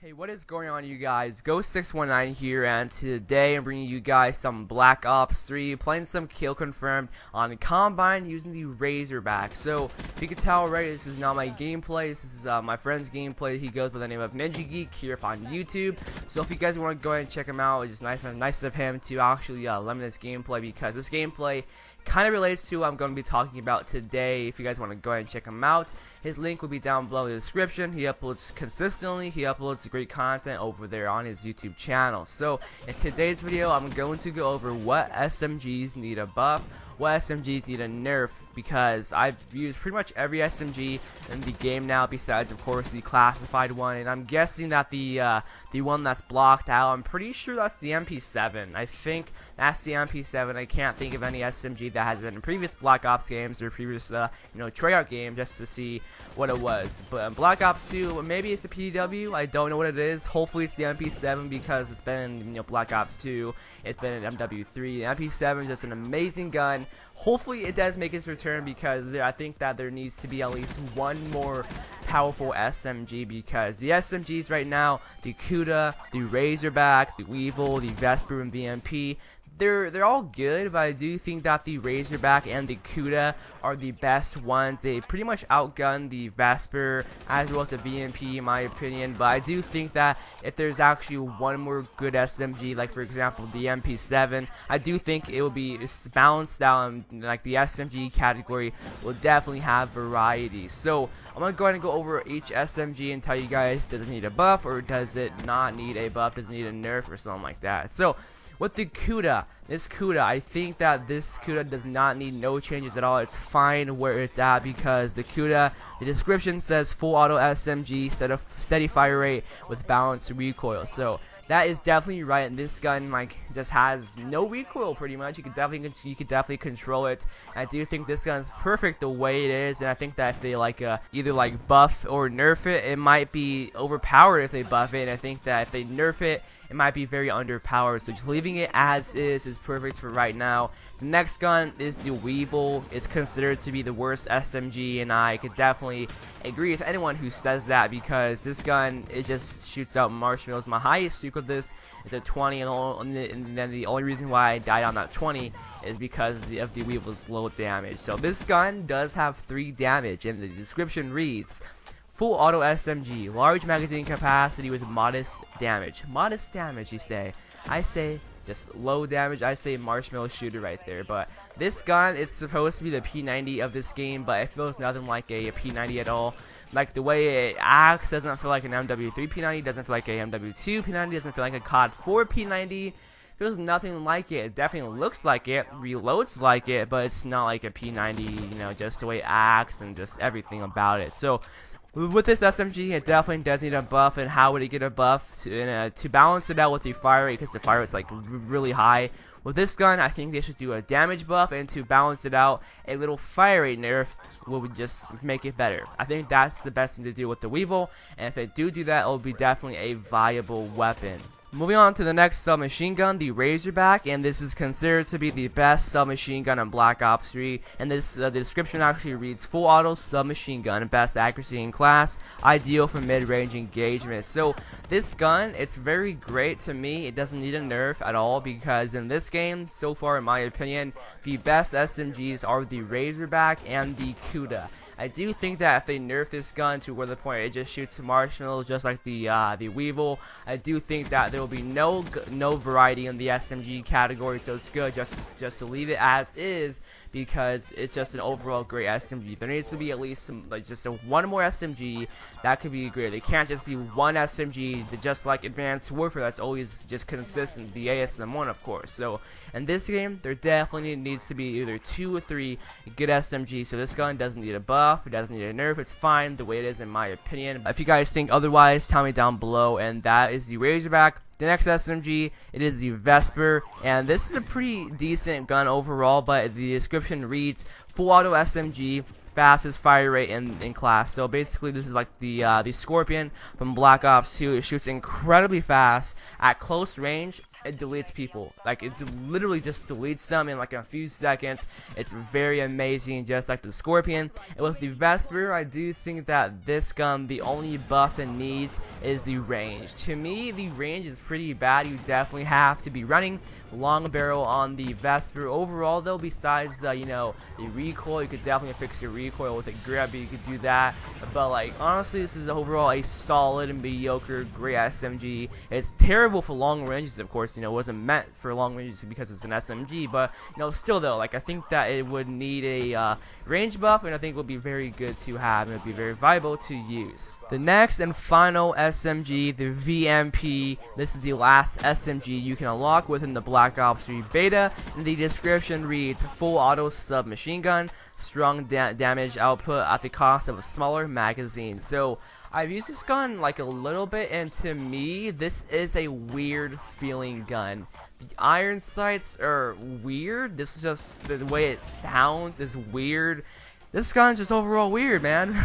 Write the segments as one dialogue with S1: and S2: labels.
S1: Hey, what is going on, you guys? Ghost619 here, and today I'm bringing you guys some Black Ops 3, playing some kill confirmed on Combine using the Razorback. So, if you can tell already, this is not my gameplay. This is my friend's gameplay. He goes by the name of NinjaGeek here up on YouTube. So, if you guys want to go ahead and check him out, it's just nice of him to actually let me this gameplay, because this gameplay kind of relates to what I'm going to be talking about today. If you guys want to go ahead and check him out, his link will be down below in the description. He uploads consistently. He uploads great content over there on his YouTube channel. So in today's video, I'm going to go over what SMGs need a buff, what SMGs need a nerf, because I've used pretty much every SMG in the game now, besides of course the classified one, and I'm guessing that the one that's blocked out, I'm pretty sure that's the MP7. I think that's the MP7. I can't think of any SMG that has been in previous Black Ops games or previous tryout game just to see what it was. But Black Ops 2, maybe it's the PDW. I don't know what it is. Hopefully it's the MP7, because it's been in Black Ops 2. It's been in MW3. The MP7 is just an amazing gun. Hopefully it does make its return, because I think that there needs to be at least one more powerful SMG, because the SMGs right now, the Kuda, the Razorback, the Weevil, the Vesper, and VMP, they're all good, but I do think that the Razorback and the Kuda are the best ones. They pretty much outgun the Vesper as well as the VMP in my opinion, but I do think that if there's actually one more good SMG, like for example the MP7, I do think it will be balanced out, and like the SMG category will definitely have variety. So I'm going to go ahead and go over each SMG and tell you guys, does it need a buff or does it not need a buff, does it need a nerf or something like that. So with the Kuda, I think that this Kuda does not need no changes at all. It's fine where it's at, because the Kuda, the description says full auto SMG, steady fire rate with balanced recoil. So that is definitely right, and this gun just has no recoil pretty much. You could definitely control it. I do think this gun is perfect the way it is, and I think that if they either buff or nerf it, it might be overpowered if they buff it, and I think that if they nerf it, it might be very underpowered. So just leaving it as is perfect for right now. The next gun is the Weevil. It's considered to be the worst SMG, and I could definitely agree with anyone who says that, because this gun, it just shoots out marshmallows. My highest streak with this is a 20, and then the only reason why I died on that 20 is because of the Weevil's low damage. So this gun does have 3 damage, and the description reads: full auto SMG, large magazine capacity with modest damage. Modest damage, you say? I say just low damage. I say marshmallow shooter right there. But this gun, it's supposed to be the P90 of this game, but it feels nothing like a P90 at all. Like the way it acts doesn't feel like an MW3 P90, doesn't feel like a MW2 P90, doesn't feel like a COD 4 P90. Feels nothing like it. It definitely looks like it, reloads like it, but it's not like a P90, just the way it acts and just everything about it. So with this SMG, it definitely does need a buff. And how would it get a buff? To balance it out with the fire rate, because the fire rate's really high. With this gun, I think they should do a damage buff, and to balance it out, a little fire rate nerf will just make it better. I think that's the best thing to do with the Weevil, and if they do that, it will be definitely a viable weapon. Moving on to the next submachine gun, the Razorback, and this is considered to be the best submachine gun in Black Ops 3, and this the description actually reads: full auto submachine gun, best accuracy in class, ideal for mid-range engagement. So this gun, it's very great to me. It doesn't need a nerf at all, because in this game, so far in my opinion, the best SMGs are the Razorback and the Kuda. I do think that if they nerf this gun to where the point it just shoots marshmallows just like the Weevil, I do think that there will be no variety in the SMG category. So it's good just to leave it as is, because it's just an overall great SMG. There needs to be at least one more SMG that could be great. It can't just be one SMG just like Advanced Warfare that's always just consistent, the ASM1 of course. So in this game, there definitely needs to be either 2 or 3 good SMGs. So this gun doesn't need a buff, it doesn't need a nerf, it's fine the way it is in my opinion. If you guys think otherwise, tell me down below. And that is the Razorback. The next SMG, it is the Vesper, and this is a pretty decent gun overall, but the description reads: full auto SMG, fastest fire rate in class. So basically this is like the Scorpion from Black Ops 2. It shoots incredibly fast at close range. it deletes people. Like, it literally just deletes them in like a few seconds. It's very amazing, just like the Scorpion. And with the Vesper, I do think that this gun, the only buff it needs is the range. To me, the range is pretty bad. You definitely have to be running long barrel on the Vesper. Overall though, besides you know, the recoil, you could definitely fix your recoil with a grip. You could do that, but like honestly, this is overall a solid and mediocre great SMG. It's terrible for long ranges, of course. You know, it wasn't meant for long ranges because it's an SMG, but you know, still though, like I think that it would need a range buff, and I think it would be very good to have, and it would be very viable to use. The next and final SMG, the VMP. This is the last SMG you can unlock within the Black Ops 3 beta. In the description reads, full auto submachine gun, strong damage output at the cost of a smaller magazine. So I've used this gun like a little bit, and to me this is a weird feeling gun. The iron sights are weird. This is just the way it sounds is weird. This gun's just overall weird, man.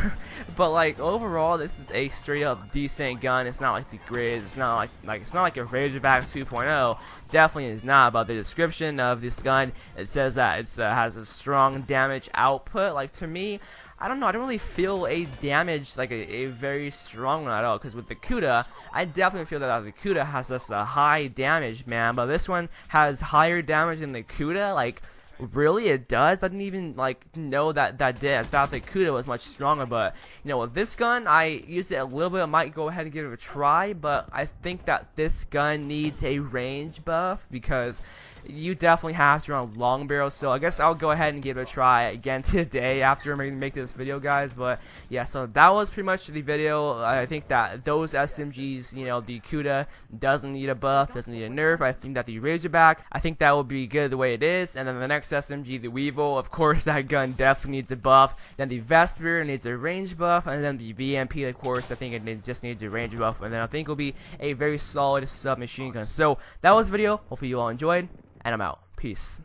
S1: But like overall, this is a straight up decent gun. It's not like the greatest. It's not like it's not like a Razorback 2.0. Definitely is not. But the description of this gun, it says that it has a strong damage output. Like to me, I don't know, I don't really feel a damage, like a very strong one at all, because with the Kuda, I definitely feel that the Kuda has just a high damage, man, but this one has higher damage than the Kuda. Like, really, it does? I didn't even like know that did. I thought the Kuda was much stronger, but you know, with this gun, I used it a little bit. I might go ahead and give it a try, but I think that this gun needs a range buff because you definitely have to run long barrels. So I guess I'll go ahead and give it a try again today after I make this video, guys. But yeah, so that was pretty much the video. I think that those SMGs, you know, the Kuda doesn't need a buff, doesn't need a nerf. I think that the Razorback, I think that will be good the way it is. And then the next SMG, the Weevil, of course that gun definitely needs a buff. Then the Vesper needs a range buff, and then the VMP, of course, I think it just needs a range buff. And then I think it will be a very solid submachine gun. So that was the video. Hopefully you all enjoyed, and I'm out. Peace.